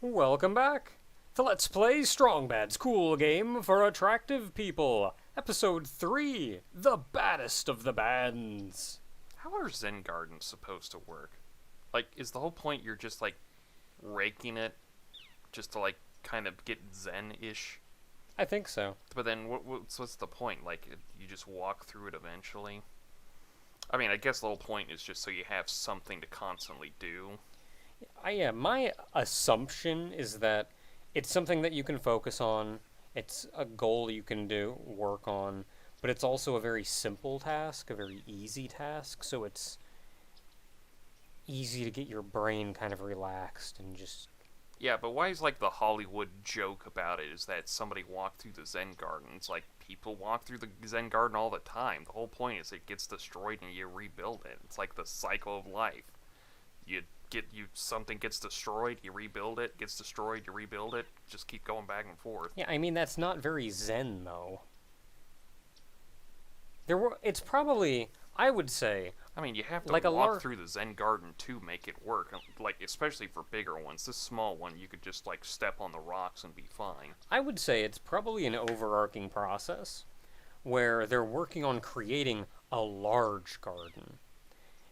Welcome back to Let's Play Strong Bad's Cool Game for Attractive People, Episode 3, The Baddest of the Bands. How are Zen Gardens supposed to work? Like, is the whole point you're just, like, raking it just to, like, kind of get Zen-ish? I think so. But then, what's the point? Like, you just walk through it eventually? I mean, I guess the whole point is just so you have something to constantly do. Yeah, my assumption is that it's something that you can focus on, it's a goal you can work on, but it's also a very simple task, a very easy task, so it's easy to get your brain kind of relaxed and just... Yeah, but why is, like, the Hollywood joke about it is that somebody walked through the Zen Garden? It's like, people walk through the Zen Garden all the time. The whole point is it gets destroyed and you rebuild it. It's like the cycle of life. Something gets destroyed, you rebuild it, gets destroyed, you rebuild it, just keep going back and forth. Yeah, I mean, that's not very Zen, though. It's probably, I would say... I mean, you have to like walk through the Zen Garden to make it work, like, especially for bigger ones. This small one, you could just, like, step on the rocks and be fine. I would say it's probably an overarching process where they're working on creating a large garden.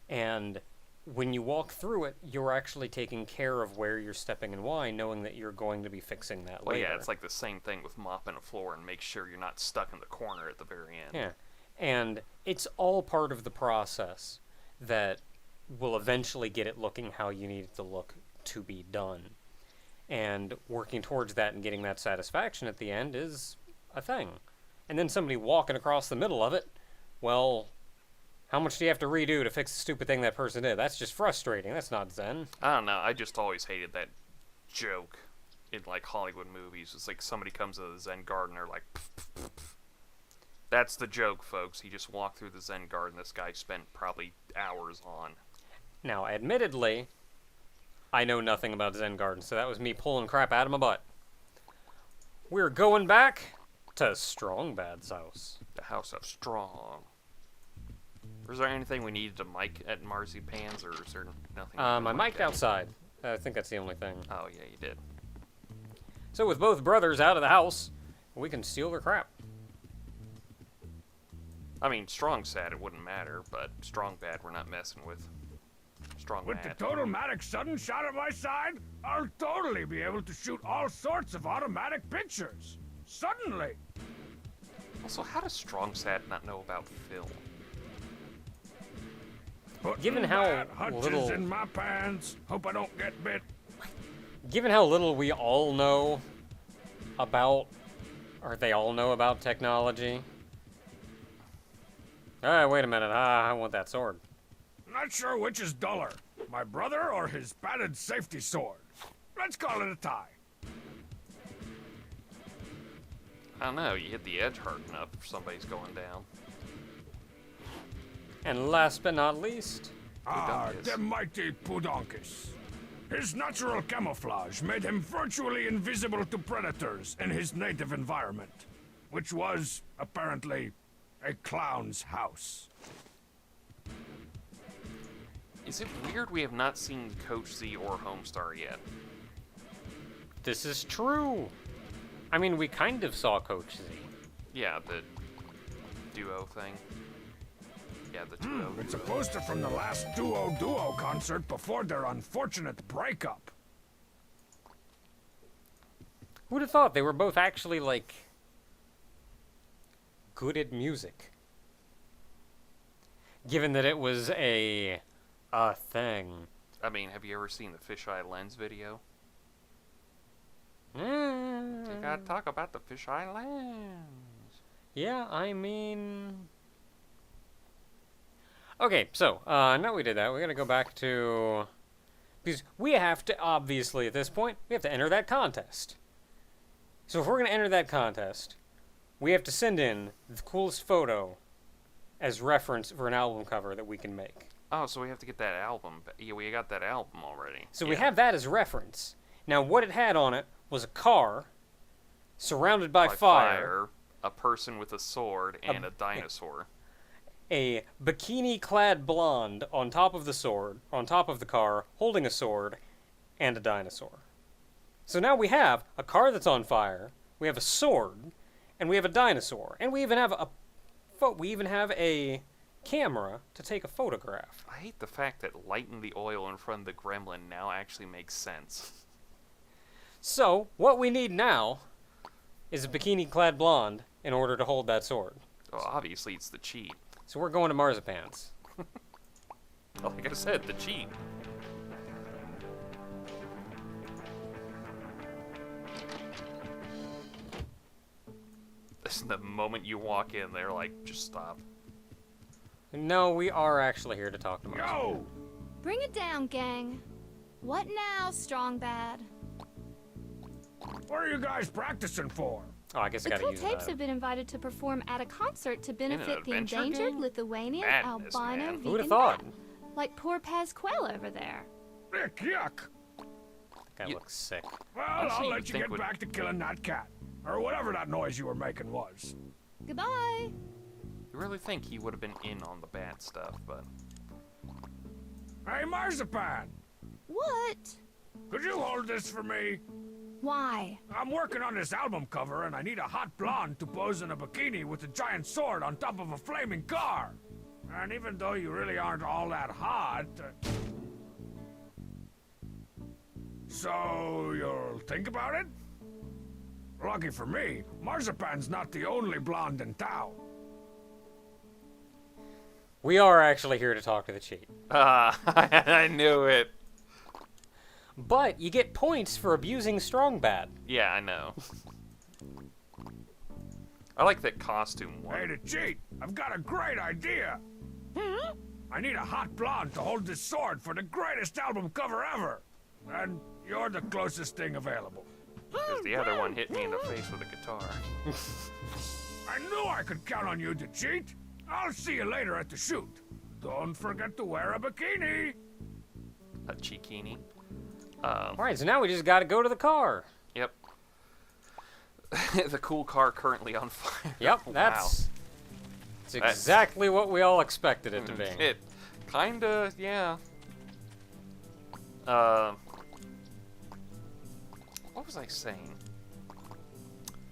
And when you walk through it, you're actually taking care of where you're stepping and why, knowing that you're going to be fixing that later. Well, yeah, it's like the same thing with mopping a floor and make sure you're not stuck in the corner at the very end. Yeah, and it's all part of the process that will eventually get it looking how you need it to look to be done. And working towards that and getting that satisfaction at the end is a thing. And then somebody walking across the middle of it, well... how much do you have to redo to fix the stupid thing that person did? That's just frustrating. That's not Zen. I don't know. I just always hated that joke in, like, Hollywood movies. It's like somebody comes to the Zen garden, they're like, pff, pff, pff, pff. That's the joke, folks. He just walked through the Zen garden this guy spent probably hours on. Now, admittedly, I know nothing about Zen gardens, so that was me pulling crap out of my butt. We're going back to Strong Bad's house. The House of Strong. Was there anything we needed to mic at Marzipan's, or is there nothing? I mic'd outside. I think that's the only thing. Oh, yeah, you did. So with both brothers out of the house, we can steal their crap. I mean, Strong sad it wouldn't matter, but Strong bad we're not messing with. Strong With mad. the total matic sudden shot at my side, I'll totally be able to shoot all sorts of automatic pictures. Suddenly. Also, how does Strong sad not know about film? Given how Hutches little... in my pants. Hope I don't get bit. Given how little we all know about... or they all know about technology... wait a minute. I want that sword. Not sure which is duller, my brother or his padded safety sword. Let's call it a tie. I don't know, you hit the edge hard enough if somebody's going down. And last but not least... The mighty Pudonkis. His natural camouflage made him virtually invisible to predators in his native environment, which was, apparently, a clown's house. Is it weird we have not seen Coach Z or Homestar yet? This is true. I mean, we kind of saw Coach Z. Yeah, the duo thing. Yeah, the duo. It's a poster from the last Duo concert before their unfortunate breakup. Who'd have thought they were both actually, like, good at music? Given that it was a thing. I mean, have you ever seen the Fisheye Lens video? You gotta talk about the Fisheye Lens. Yeah, I mean... Okay, so, now we did that, we gotta go back to... because we have to, obviously, at this point, we have to enter that contest. So if we're gonna enter that contest, we have to send in the coolest photo as reference for an album cover that we can make. Oh, so we have to get that album. Yeah, we got that album already. So we have that as reference. Now, what it had on it was a car surrounded by fire, a person with a sword, and a dinosaur. A bikini-clad blonde on top of the sword, on top of the car, holding a sword, and a dinosaur. So now we have a car that's on fire, we have a sword, and we have a dinosaur, and we even have a camera to take a photograph. I hate the fact that lighting the oil in front of the gremlin now actually makes sense. So, what we need now is a bikini-clad blonde in order to hold that sword. Well, obviously it's the cheat. So we're going to Marzipan's. Like I said, the cheat. This is the moment you walk in, they're like, just stop. No, we are actually here to talk to Marzipan. Yo! Bring it down, gang. What now, Strong Bad? What are you guys practicing for? Oh, I guess I The gotta cool use tapes that. have been invited to perform at a concert to benefit the adventure endangered game? Lithuanian Madness, albino man. vegan Who would have thought? bat, like poor Pasquale over there. Ick, yuck! That guy You- looks sick. Well, Honestly, I'll you'd let you think get would- back to killing that cat. Or whatever that noise you were making was. Goodbye. You really think he would have been in on the bad stuff, but... Hey, Marzipan! What? Could you hold this for me? Why? I'm working on this album cover and I need a hot blonde to pose in a bikini with a giant sword on top of a flaming car. And even though you really aren't all that hot... So, you'll think about it? Lucky for me, Marzipan's not the only blonde in town. We are actually here to talk to the cheat. I knew it. But you get points for abusing Strong Bad. Yeah, I know. I like that costume one. Hey, to cheat, I've got a great idea. I need a hot blonde to hold this sword for the greatest album cover ever. And you're the closest thing available. Because the other one hit me in the face with a guitar. I knew I could count on you to cheat. I'll see you later at the shoot. Don't forget to wear a bikini. A chikini. Alright, so now we just gotta go to the car. Yep. The cool car currently on fire. Yep, Wow. that's exactly what we all expected it to be. It kinda, yeah. What was I saying?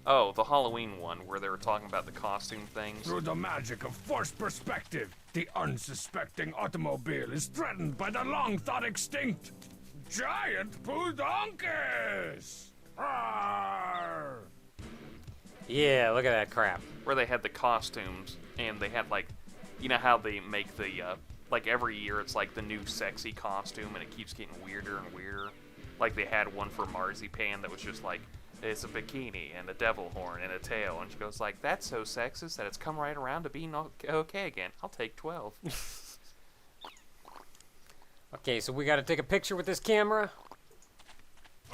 Oh, the Halloween one, where they were talking about the costume things. Through the magic of forced perspective, the unsuspecting automobile is threatened by the long-thought extinct giant Pudonkus! Arr! Yeah, look at that crap. Where they had the costumes, and they had, like, you know how they make the, like, every year it's, like, the new sexy costume, and it keeps getting weirder and weirder. Like, they had one for Marzipan that was just, like, it's a bikini and a devil horn and a tail, and she goes like, that's so sexist that it's come right around to being okay again. I'll take 12. Okay, so we gotta take a picture with this camera.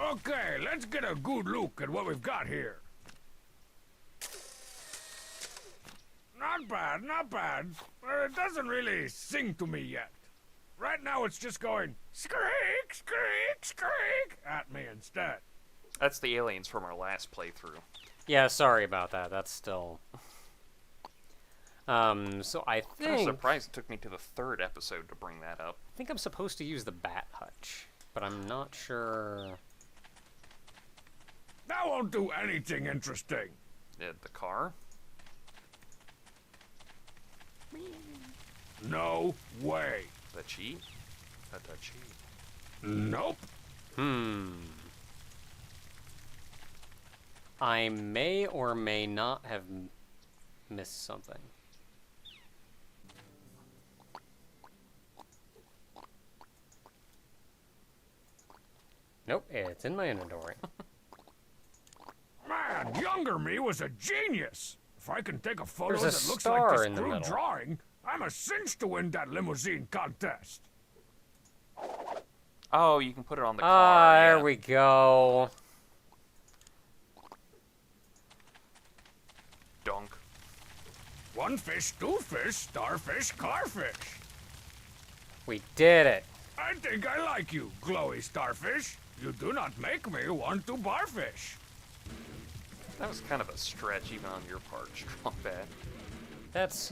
Okay, let's get a good look at what we've got here. Not bad, not bad. But it doesn't really sing to me yet. Right now it's just going, skreek, skreek, skreek, at me instead. That's the aliens from our last playthrough. Yeah, sorry about that. That's still... so I I'm think surprised it took me to the 3rd episode to bring that up. I'm supposed to use the bat hutch, but I'm not sure. That won't do anything interesting. The car? No way. The cheat? The cheat. Nope. I may or may not have missed something. Nope, it's in my inventory. Man, younger me was a genius. If I can take a photo There's a that looks star like this in the crude middle. drawing, I'm a cinch to win that limousine contest. Oh, you can put it on the car. Ah, there yeah. we go. Dunk. One fish, two fish, starfish, carfish. We did it. I think I like you, glowy starfish. You do not make me want to barfish. That was kind of a stretch even on your part, Strong Bad. That's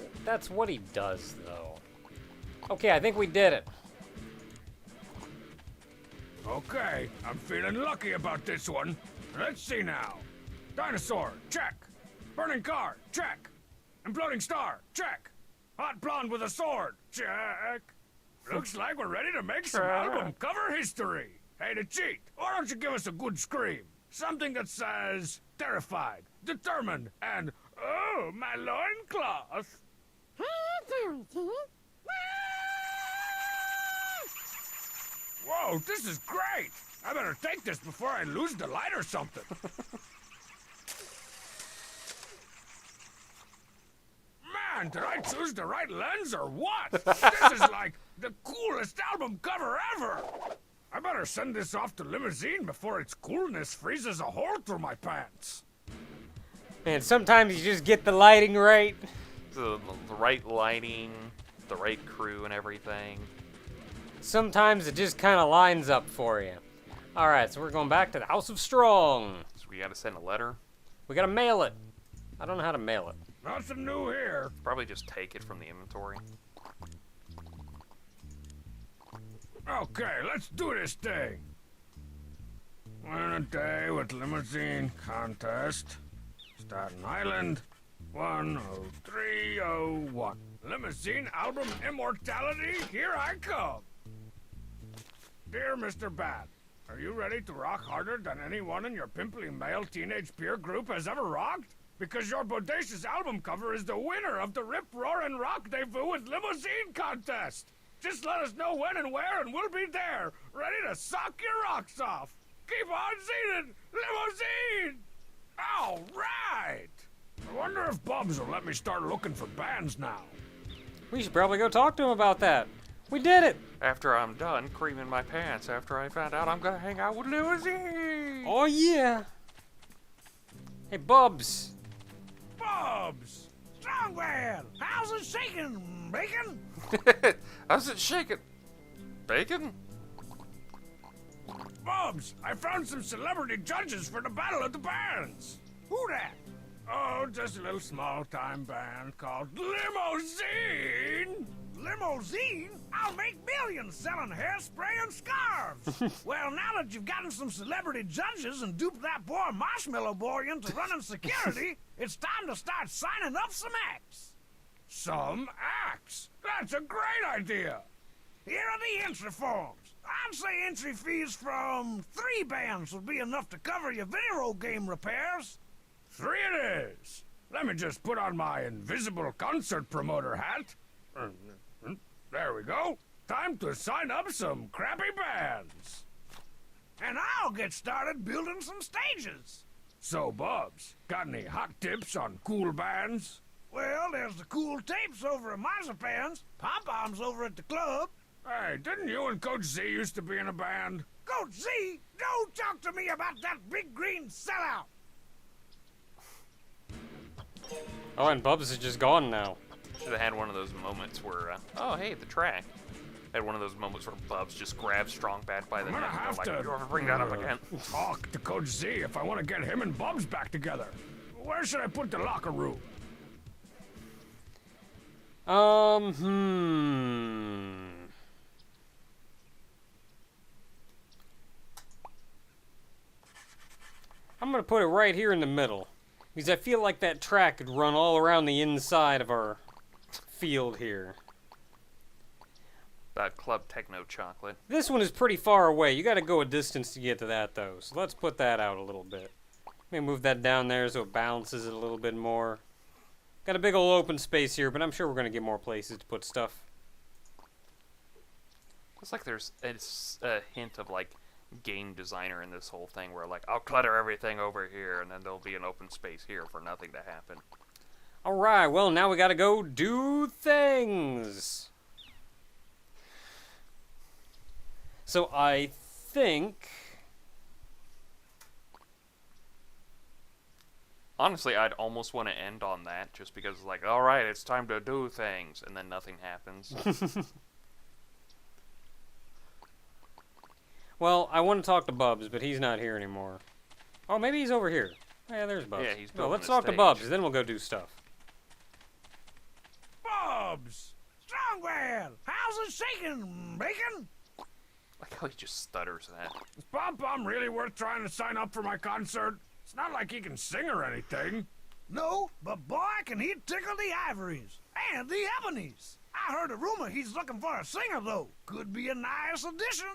what he does, though. Okay, I think we did it. Okay, I'm feeling lucky about this one. Let's see now. Dinosaur, check. Burning car, check. Imploding star, check. Hot blonde with a sword, check. Looks like we're ready to make some album cover history. Hey, to cheat, why don't you give us a good scream? Something that says terrified, determined, and oh, my loincloth. Whoa, this is great! I better take this before I lose the light or something. Man, did I choose the right lens or what? This is like the coolest album cover ever! I better send this off to Limousine before its coolness freezes a hole through my pants. Man, sometimes you just get the lighting right. The right lighting, the right crew and everything. Sometimes it just kind of lines up for you. Alright, so we're going back to the House of Strong. So we gotta send a letter. We gotta mail it. I don't know how to mail it. Nothing new here. Probably just take it from the inventory. Okay, let's do this thing. Win a day with Limousine contest. Staten Island, 10301. Limousine album immortality, here I come. Dear Mr. Bad, are you ready to rock harder than anyone in your pimply male teenage peer group has ever rocked? Because your bodacious album cover is the winner of the Rip Roarin' Rockdevous with Limousine contest. Just let us know when and where, and we'll be there, ready to sock your rocks off. Keep on seeing Limousine! All right! I wonder if Bubs will let me start looking for bands now. We should probably go talk to him about that. We did it! After I'm done creaming my pants, after I found out I'm gonna hang out with Limousine! Oh yeah! Hey, Bubs! Bubs! Strongman! How's it shaking, Bacon? How's it shaking? Bacon? Bubs, I found some celebrity judges for the Battle of the Bands. Who that? Oh, just a little small-time band called Limousine. Limousine? I'll make millions selling hairspray and scarves. Well, now that you've gotten some celebrity judges and duped that boy Marshmallow Boy into running security, it's time to start signing up some acts. Some acts? That's a great idea. Here are the entry forms. I'd say entry fees from 3 bands would be enough to cover your video game repairs. 3 it is. Let me just put on my invisible concert promoter hat. There we go. Time to sign up some crappy bands. And I'll get started building some stages. So, Bubs, got any hot tips on cool bands? Well, there's the cool tapes over at Marzipan's, Pom-Poms over at the club. Hey, didn't you and Coach Z used to be in a band? Coach Z? Don't talk to me about that big green sellout. Oh, and Bubs is just gone now. Should have had one of those moments where, oh, hey, the track. Had one of those moments where Bubs just grabs Strong Bad by the neck and they're like, you ever bring that up again? Talk to Coach Z if I want to get him and Bubs back together. Where should I put the locker room? I'm gonna put it right here in the middle. Because I feel like that track could run all around the inside of our field here. That Club Techno Chocolate. This one is pretty far away. You gotta go a distance to get to that, though. So let's put that out a little bit. Maybe move that down there so it balances it a little bit more. Got a big old open space here, but I'm sure we're gonna get more places to put stuff. It's like there's a hint of, like, game designer in this whole thing where, like, I'll clutter everything over here and then there'll be an open space here for nothing to happen. Alright, well, now we gotta go do things. So I think... Honestly, I'd almost want to end on that just because, like, alright, it's time to do things, and then nothing happens. Well, I want to talk to Bubs, but he's not here anymore. Oh, maybe he's over here. Yeah, there's Bubs. Yeah, he's Well, building let's the talk to stage. Bubs, then we'll go do stuff. Bubs! Strongman! How's it shaking, Bacon? Like how he just stutters that. Is Pom Pom really worth trying to sign up for my concert? It's not like he can sing or anything. No, but boy, can he tickle the ivories and the ebonies. I heard a rumor he's looking for a singer, though. Could be a nice addition.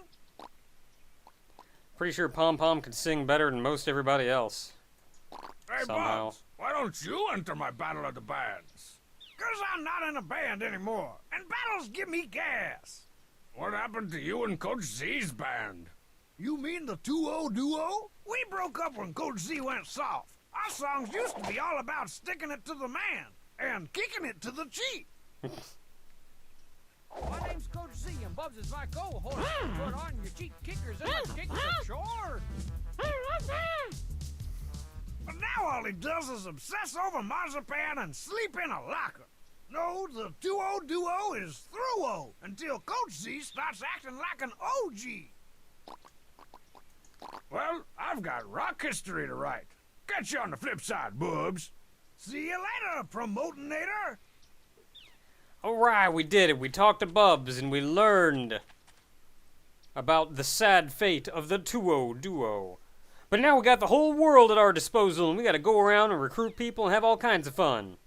Pretty sure Pom Pom can sing better than most everybody else. Hey, Somehow. Bubs, why don't you enter my Battle of the Bands? 'Cause I'm not in a band anymore, and battles give me gas. What happened to you and Coach Z's band? You mean the 2-0 duo? We broke up when Coach Z went soft. Our songs used to be all about sticking it to the man and kicking it to the cheek. My name's Coach Z, and Bubs is my cohort. Put on your cheek kickers and let's kick the shore. But now all he does is obsess over marzipan and sleep in a locker. No, the 2-0 duo is through-o until Coach Z starts acting like an OG. Well, I've got rock history to write. Catch you on the flip side, Bubs. See you later, Promotonator. Alright, we did it. We talked to Bubs and we learned about the sad fate of the 2-0 duo. But now we got the whole world at our disposal and we gotta go around and recruit people and have all kinds of fun.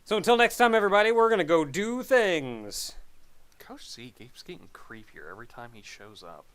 So until next time, everybody, we're gonna go do things. Coach Z keeps getting creepier every time he shows up.